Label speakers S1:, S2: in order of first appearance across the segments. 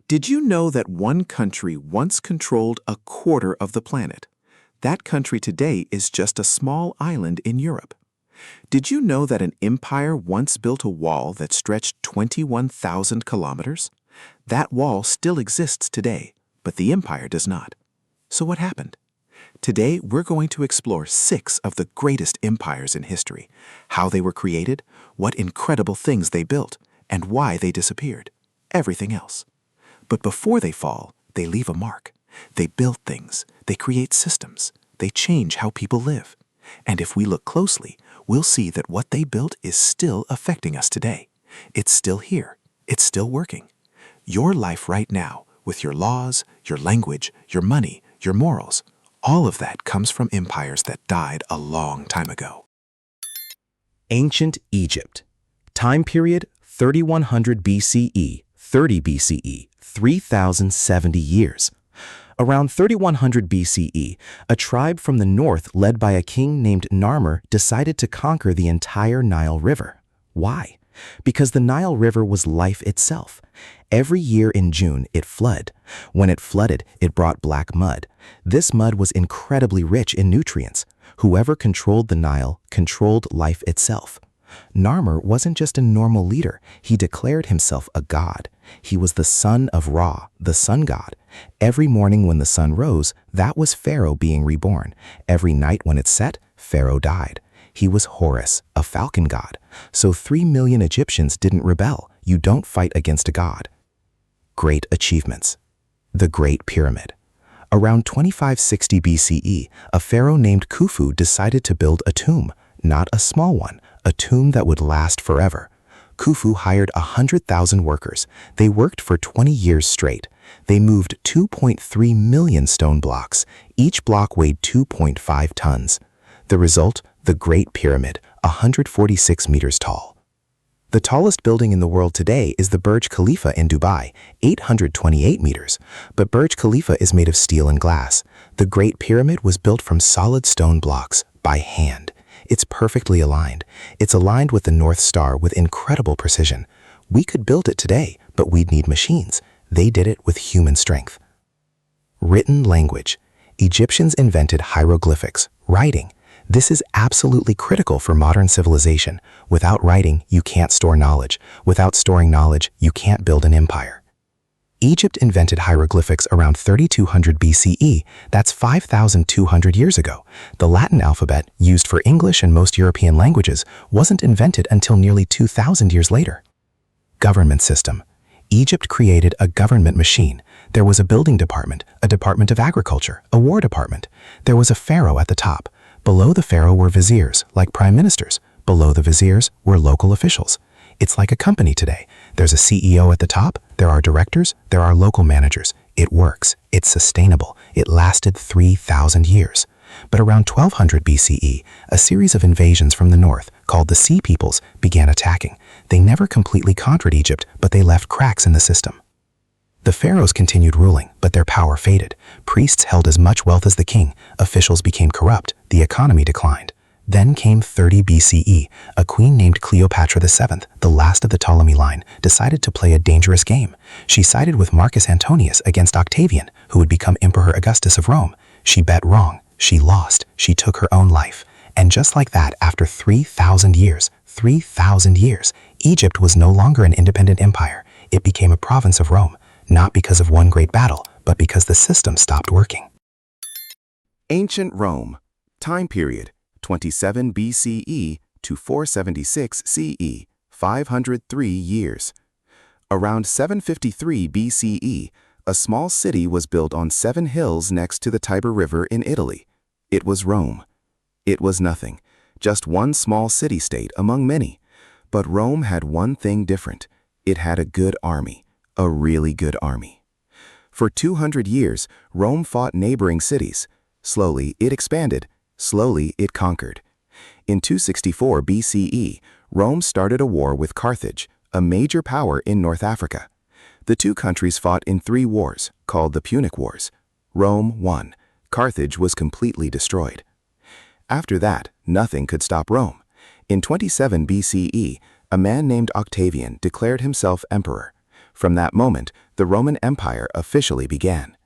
S1: Did you know that one country once controlled a quarter of the planet? That country today is just a small island in Europe. Did you know that an empire once built a wall that stretched 21,000 kilometers? That wall still exists today, but the empire does not. So what happened? Today, we're going to explore 6 of the greatest empires in history, how they were created, what incredible things they built, and why they disappeared. Everything else. But before they fall, they leave a mark. They build things, they create systems, they change how people live. And if we look closely, we'll see that what they built is still affecting us today. It's still here. It's still working. Your life right now, with your laws, your language, your money, your morals, all of that comes from empires that died a long time ago.
S2: Ancient Egypt. Time period 3100 BCE, 30 BCE, 3070 years. Around 3100 BCE, a tribe from the north led by a king named Narmer decided to conquer the entire Nile River. Why? Because the Nile River was life itself. Every year in June, it flooded. When it flooded, it brought black mud. This mud was incredibly rich in nutrients. Whoever controlled the Nile controlled life itself. Narmer wasn't just a normal leader, he declared himself a god. He was the son of Ra, the sun god. Every morning when the sun rose, that was Pharaoh being reborn. Every night when it set, Pharaoh died. He was Horus, a falcon god. So 3 million Egyptians didn't rebel. You don't fight against a god. Great achievements. The Great Pyramid. Around 2560 BCE, a pharaoh named Khufu decided to build a tomb, not a small one, a tomb that would last forever. Khufu hired 100,000 workers. They worked for 20 years straight. They moved 2.3 million stone blocks. Each block weighed 2.5 tons. The result? The Great Pyramid, 146 meters tall. The tallest building in the world today is the Burj Khalifa in Dubai, 828 meters. But Burj Khalifa is made of steel and glass. The Great Pyramid was built from solid stone blocks, by hand. It's perfectly aligned. It's aligned with the North Star with incredible precision. We could build it today, but we'd need machines. They did it with human strength. Written language. Egyptians invented hieroglyphics, writing. This is absolutely critical for modern civilization. Without writing, you can't store knowledge. Without storing knowledge, you can't build an empire. Egypt invented hieroglyphics around 3200 BCE. That's 5,200 years ago. The Latin alphabet, used for English and most European languages, wasn't invented until nearly 2,000 years later. Government system. Egypt created a government machine. There was a building department, a department of agriculture, a war department. There was a pharaoh at the top. Below the pharaoh were viziers, like prime ministers. Below the viziers were local officials. It's like a company today. There's a CEO at the top, there are directors, there are local managers. It works, it's sustainable, it lasted 3,000 years. But around 1200 BCE, a series of invasions from the north, called the Sea Peoples, began attacking. They never completely conquered Egypt, but they left cracks in the system. The pharaohs continued ruling, but their power faded. Priests held as much wealth as the king, officials became corrupt, the economy declined. Then came 30 BCE. A queen named Cleopatra VII, the last of the Ptolemy line, decided to play a dangerous game. She sided with Marcus Antonius against Octavian, who would become Emperor Augustus of Rome. She bet wrong. She lost. She took her own life. And just like that, after 3,000 years, Egypt was no longer an independent empire. It became a province of Rome, not because of one great battle, but because the system stopped working.
S3: Ancient Rome. Time period 27 BCE to 476 CE, 503 years. Around 753 BCE, a small city was built on 7 hills next to the Tiber River in Italy. It was Rome. It was nothing, just one small city-state among many. But Rome had one thing different. It had a good army, a really good army. For 200 years, Rome fought neighboring cities. Slowly, it expanded. Slowly, it conquered. In 264 BCE, Rome started a war with Carthage, a major power in North Africa. The two countries fought in 3 wars, called the Punic Wars. Rome won. Carthage was completely destroyed. After that, nothing could stop Rome. In 27 BCE, a man named Octavian declared himself emperor. From that moment, the Roman Empire officially began.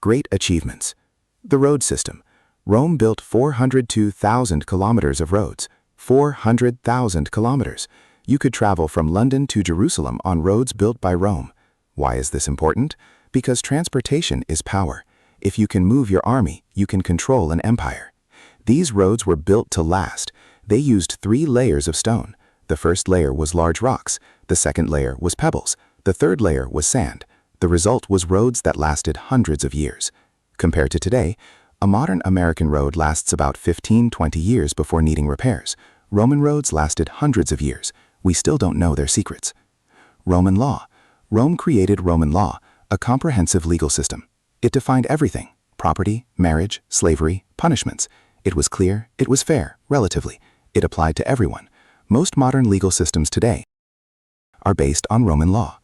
S3: Great achievements. The road system. Rome built 402,000 kilometers of roads. 400,000 kilometers. You could travel from London to Jerusalem on roads built by Rome. Why is this important? Because transportation is power. If you can move your army, you can control an empire. These roads were built to last. They used 3 layers of stone. The first layer was large rocks. The second layer was pebbles. The third layer was sand. The result was roads that lasted hundreds of years. Compared to today, a modern American road lasts about 15-20 years before needing repairs. Roman roads lasted hundreds of years. We still don't know their secrets. Roman law. Rome created Roman law, a comprehensive legal system. It defined everything: property, marriage, slavery, punishments. It was clear, it was fair, relatively. It applied to everyone. Most modern legal systems today are based on Roman law.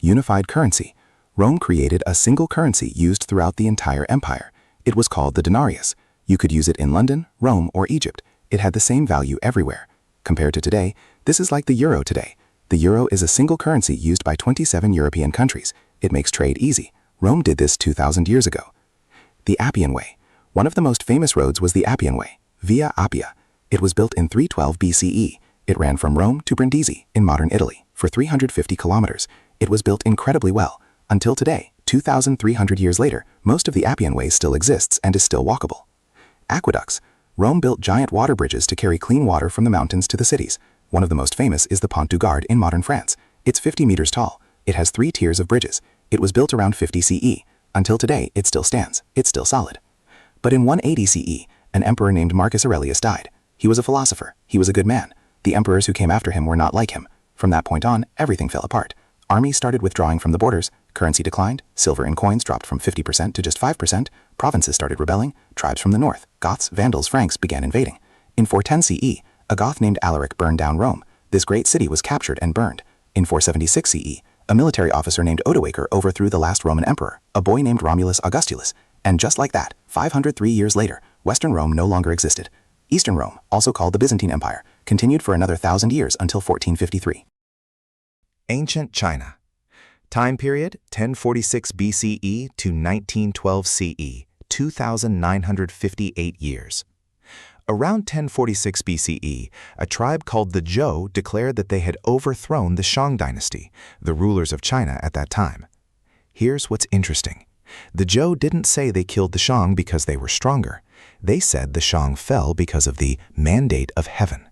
S3: Unified currency. Rome created a single currency used throughout the entire empire. It was called the denarius. You could use it in London, Rome, or Egypt. It had the same value everywhere. Compared to today, this is like the euro today. The euro is a single currency used by 27 European countries. It makes trade easy. Rome did this 2,000 years ago. The Appian Way. One of the most famous roads was the Appian Way, Via Appia. It was built in 312 BCE. It ran from Rome to Brindisi in modern Italy for 350 kilometers. It was built incredibly well. Until today, 2,300 years later, most of the Appian Way still exists and is still walkable. Aqueducts. Rome built giant water bridges to carry clean water from the mountains to the cities. One of the most famous is the Pont du Gard in modern France. It's 50 meters tall. It has 3 tiers of bridges. It was built around 50 CE. Until today, it still stands. It's still solid. But in 180 CE, an emperor named Marcus Aurelius died. He was a philosopher. He was a good man. The emperors who came after him were not like him. From that point on, everything fell apart. Armies started withdrawing from the borders. Currency declined. Silver in coins dropped from 50% to just 5%. Provinces started rebelling. Tribes from the north, Goths, Vandals, Franks, began invading. In 410 CE, a Goth named Alaric burned down Rome. This great city was captured and burned. In 476 CE, a military officer named Odoacer overthrew the last Roman emperor, a boy named Romulus Augustulus. And just like that, 503 years later, Western Rome no longer existed. Eastern Rome, also called the Byzantine Empire, continued for another 1,000 years until 1453.
S2: Ancient China. Time period 1046 BCE to 1912 CE, 2,958 years. Around 1046 BCE, a tribe called the Zhou declared that they had overthrown the Shang dynasty, the rulers of China at that time. Here's what's interesting. The Zhou didn't say they killed the Shang because they were stronger. They said the Shang fell because of the mandate of heaven.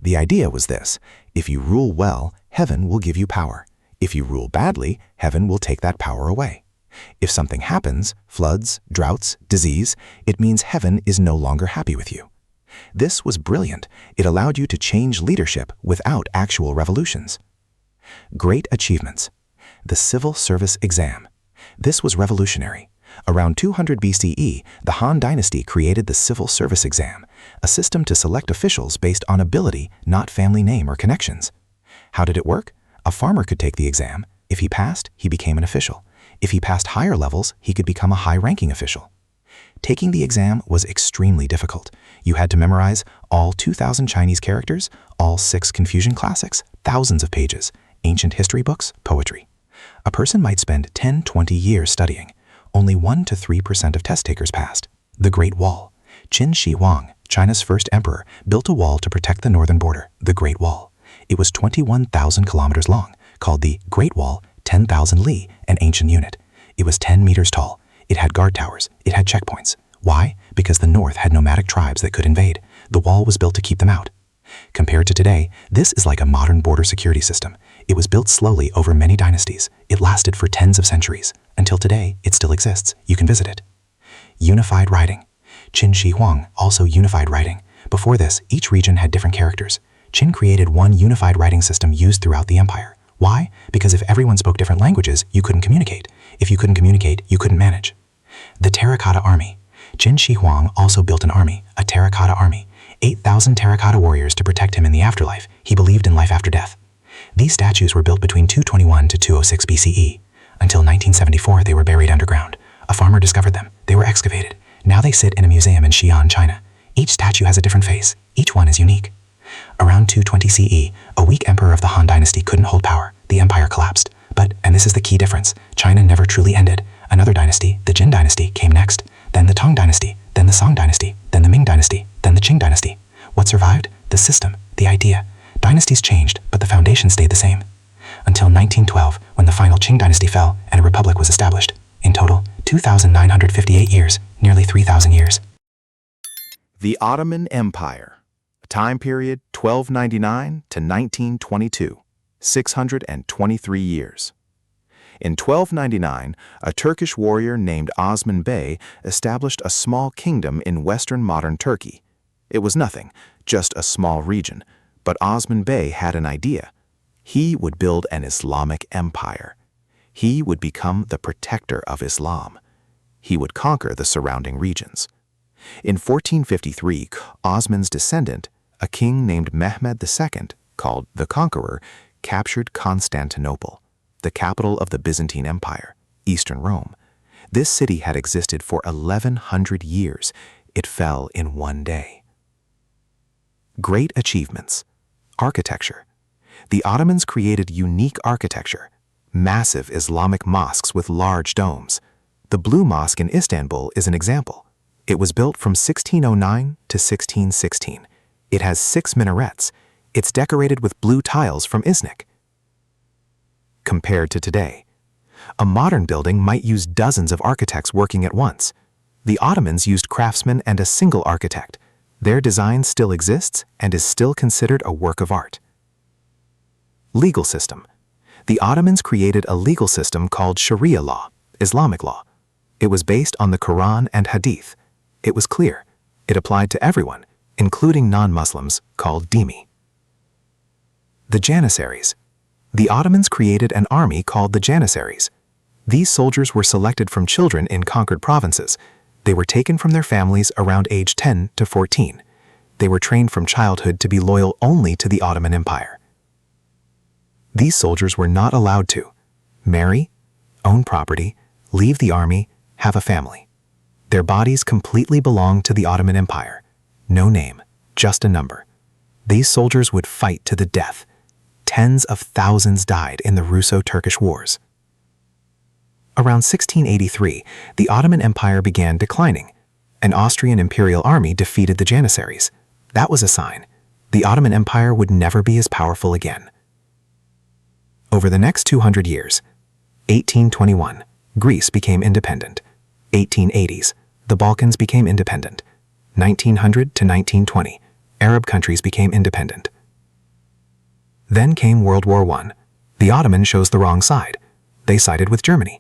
S2: The idea was this: if you rule well, heaven will give you power. If you rule badly, heaven will take that power away. If something happens, floods, droughts, disease, it means heaven is no longer happy with you. This was brilliant. It allowed you to change leadership without actual revolutions. Great achievements. The civil service exam. This was revolutionary. Around 200 BCE, the Han Dynasty created the civil service exam, a system to select officials based on ability, not family name or connections. How did it work? A farmer could take the exam. If he passed, he became an official. If he passed higher levels, he could become a high-ranking official. Taking the exam was extremely difficult. You had to memorize all 2,000 Chinese characters, all 6 Confucian classics, thousands of pages, ancient history books, poetry. A person might spend 10-20 years studying. Only 1 to 3% of test takers passed. The Great Wall. Qin Shi Huang, China's first emperor, built a wall to protect the northern border, the Great Wall. It was 21,000 kilometers long, called the Great Wall, 10,000 li, an ancient unit. It was 10 meters tall. It had guard towers. It had checkpoints. Why? Because the north had nomadic tribes that could invade. The wall was built to keep them out. Compared to today, this is like a modern border security system. It was built slowly over many dynasties. It lasted for tens of centuries. Until today, it still exists. You can visit it. Unified writing. Qin Shi Huang also unified writing. Before this, each region had different characters. Qin created one unified writing system used throughout the empire. Why? Because if everyone spoke different languages, you couldn't communicate. If you couldn't communicate, you couldn't manage. The Terracotta Army. Qin Shi Huang also built an army, a terracotta army. 8,000 terracotta warriors to protect him in the afterlife. He believed in life after death. These statues were built between 221 to 206 BCE. Until 1974, they were buried underground. A farmer discovered them. They were excavated. Now they sit in a museum in Xi'an, China. Each statue has a different face. Each one is unique. Around 220 CE, a weak emperor of the Han Dynasty couldn't hold power. The empire collapsed. But, and this is the key difference, China never truly ended. Another dynasty, the Jin dynasty, came next, then the Tang dynasty, then the Song dynasty, then the Ming dynasty, then the Qing dynasty. What survived? The system, the idea. Dynasties changed, but the foundation stayed the same. Until 1912, when the final Qing dynasty fell and a republic was established. In total, 2,958 years, nearly 3,000 years.
S3: The Ottoman Empire, time period 1299 to 1922, 623 years. In 1299, a Turkish warrior named Osman Bey established a small kingdom in western modern Turkey. It was nothing, just a small region, but Osman Bey had an idea. He would build an Islamic empire. He would become the protector of Islam. He would conquer the surrounding regions. In 1453, Osman's descendant, a king named Mehmed II, called the Conqueror, captured Constantinople, the capital of the Byzantine Empire, Eastern Rome. This city had existed for 1,100 years. It fell in one day. Great achievements. Architecture. The Ottomans created unique architecture, massive Islamic mosques with large domes. The Blue Mosque in Istanbul is an example. It was built from 1609 to 1616. It has 6 minarets. It's decorated with blue tiles from Iznik. Compared to today, a modern building might use dozens of architects working at once. The Ottomans used craftsmen and a single architect. Their design still exists and is still considered a work of art. Legal system. The Ottomans created a legal system called Sharia law, Islamic law. It was based on the Quran and Hadith. It was clear. It applied to everyone, including non-Muslims, called dhimmi. The Janissaries. The Ottomans created an army called the Janissaries. These soldiers were selected from children in conquered provinces. They were taken from their families around age 10 to 14. They were trained from childhood to be loyal only to the Ottoman Empire. These soldiers were not allowed to marry, own property, leave the army, have a family. Their bodies completely belonged to the Ottoman Empire. No name, just a number. These soldiers would fight to the death. Tens of thousands died in the Russo-Turkish Wars. Around 1683, the Ottoman Empire began declining. An Austrian imperial army defeated the Janissaries. That was a sign. The Ottoman Empire would never be as powerful again. Over the next 200 years, 1821, Greece became independent. 1880s, the Balkans became independent. 1900 to 1920, Arab countries became independent. Then came World War I. The Ottomans chose the wrong side. They sided with Germany.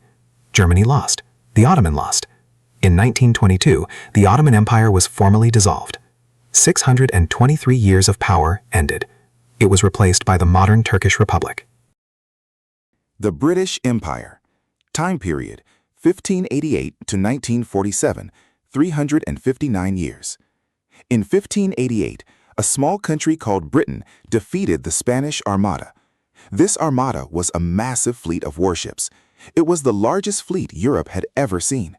S3: Germany lost. The Ottoman lost. In 1922, the Ottoman Empire was formally dissolved. 623 years of power ended. It was replaced by the modern Turkish Republic.
S4: The British Empire, time period 1588 to 1947, 359 years. In 1588, a small country called Britain defeated the Spanish Armada. This armada was a massive fleet of warships. It was the largest fleet Europe had ever seen.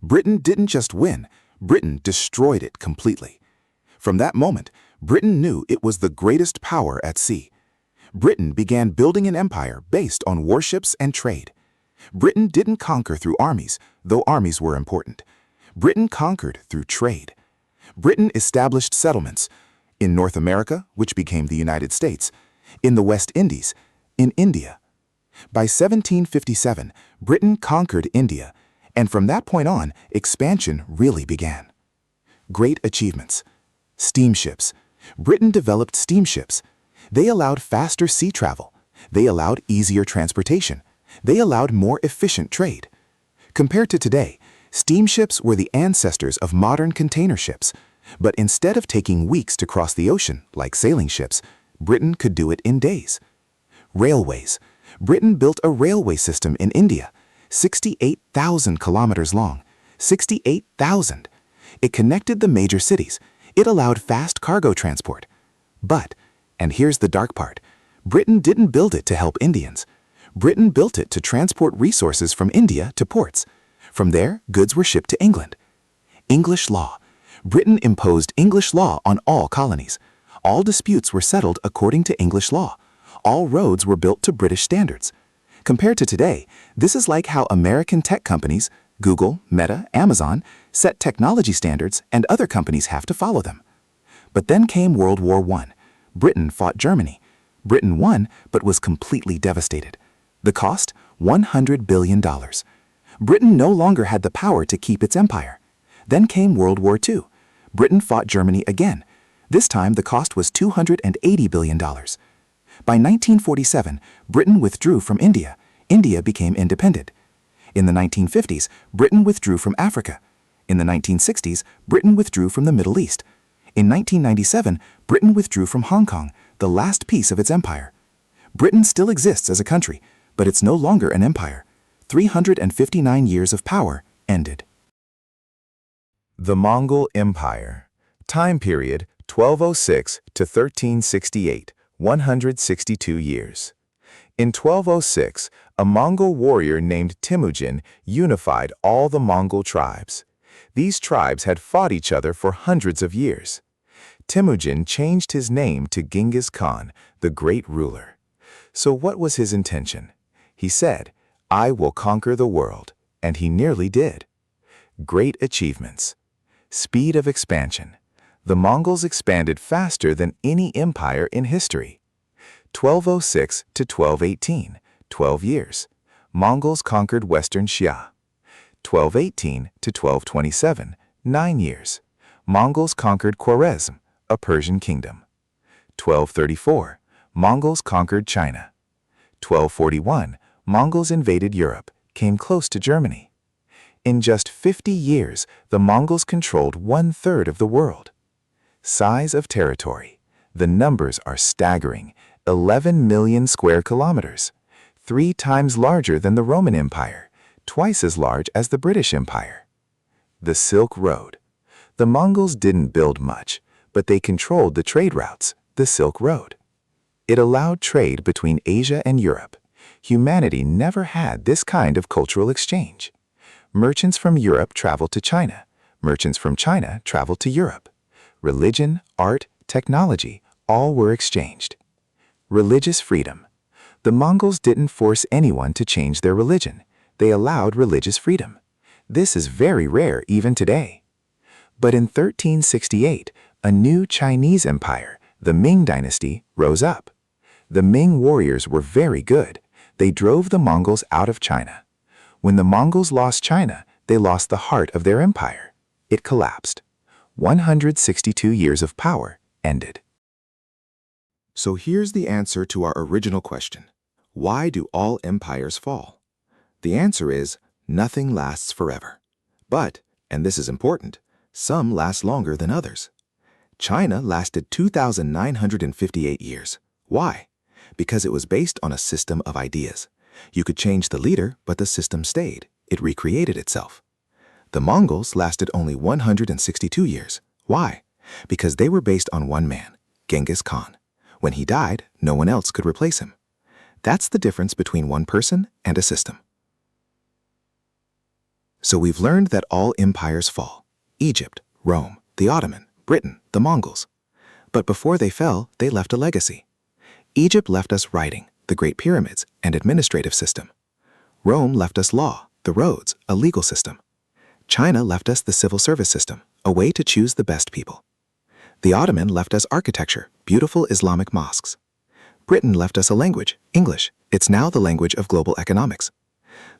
S4: Britain didn't just win, Britain destroyed it completely. From that moment, Britain knew it was the greatest power at sea. Britain began building an empire based on warships and trade. Britain didn't conquer through armies, though armies were important. Britain conquered through trade. Britain established settlements in North America, which became the United States, in the West Indies, in India. By 1757, Britain conquered India, and from that point on, expansion really began. Great achievements. Steamships. Britain developed steamships. They allowed faster sea travel. They allowed easier transportation. They allowed more efficient trade. Compared to today, steamships were the ancestors of modern container ships. But instead of taking weeks to cross the ocean, like sailing ships, Britain could do it in days. Railways. Britain built a railway system in India, 68,000 kilometers long. 68,000. It connected the major cities. It allowed fast cargo transport. But, and here's the dark part, Britain didn't build it to help Indians. Britain built it to transport resources from India to ports. From there, goods were shipped to England. English law. Britain imposed English law on all colonies. All disputes were settled according to English law. All roads were built to British standards.
S3: Compared to today, this is like how American tech companies, Google, Meta, Amazon, set technology standards and other companies have to follow them. But then came World War I. Britain fought Germany. Britain won, but was completely devastated. The cost? $100 billion. Britain no longer had the power to keep its empire. Then came World War II. Britain fought Germany again. This time the cost was $280 billion. By 1947, Britain withdrew from India. India became independent. In the 1950s, Britain withdrew from Africa. In the 1960s, Britain withdrew from the Middle East. In 1997, Britain withdrew from Hong Kong, the last piece of its empire. Britain still exists as a country, but it's no longer an empire. 359 years of power ended.
S4: The Mongol Empire. Time period 1206 to 1368, 162 years. In 1206, a Mongol warrior named Temujin unified all the Mongol tribes. These tribes had fought each other for hundreds of years. Temujin changed his name to Genghis Khan, the great ruler. So what was his intention? He said, "I will conquer the world," and he nearly did. Great achievements. Speed of expansion. The Mongols expanded faster than any empire in history. 1206 to 1218, 12 years. Mongols conquered Western Xia. 1218 to 1227, 9 years. Mongols conquered Khwarezm, a Persian kingdom. 1234, Mongols conquered China. 1241, Mongols invaded Europe, came close to Germany. In just 50 years, the Mongols controlled 1/3 of the world. Size of territory. The numbers are staggering. 11 million square kilometers. 3 times larger than the Roman Empire. Twice as large as the British Empire. The Silk Road. The Mongols didn't build much, but they controlled the trade routes, the Silk Road. It allowed trade between Asia and Europe. Humanity never had this kind of cultural exchange. Merchants from Europe traveled to China. Merchants from China traveled to Europe. Religion, art, technology, all were exchanged. Religious freedom. The Mongols didn't force anyone to change their religion. They allowed religious freedom. This is very rare even today. But in 1368, a new Chinese empire, the Ming dynasty, rose up. The Ming warriors were very good. They drove the Mongols out of China. When the Mongols lost China, they lost the heart of their empire. It collapsed. 162 years of power ended.
S1: So here's the answer to our original question. Why do all empires fall? The answer is, nothing lasts forever. But, and this is important, some last longer than others. China lasted 2,958 years. Why? Because it was based on a system of ideas. You could change the leader, but the system stayed. It recreated itself. The Mongols lasted only 162 years. Why? Because they were based on one man, Genghis Khan. When he died, no one else could replace him. That's the difference between one person and a system. So we've learned that all empires fall. Egypt, Rome, the Ottoman, Britain, the Mongols. But before they fell, they left a legacy. Egypt left us writing, the Great Pyramids, and administrative system. Rome left us law, the roads, a legal system. China left us the civil service system, a way to choose the best people. The Ottoman left us architecture, beautiful Islamic mosques. Britain left us a language, English. It's now the language of global economics.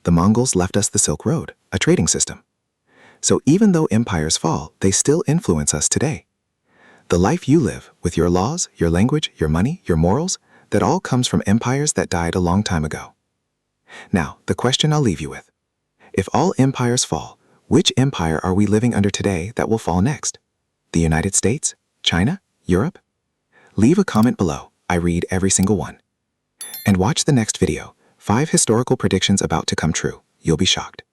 S1: The Mongols left us the Silk Road, a trading system. So even though empires fall, they still influence us today. The life you live, with your laws, your language, your money, your morals, that all comes from empires that died a long time ago. Now, the question I'll leave you with. If all empires fall, which empire are we living under today that will fall next? The United States? China? Europe? Leave a comment below. I read every single one. And watch the next video, 5 historical predictions about to come true. You'll be shocked.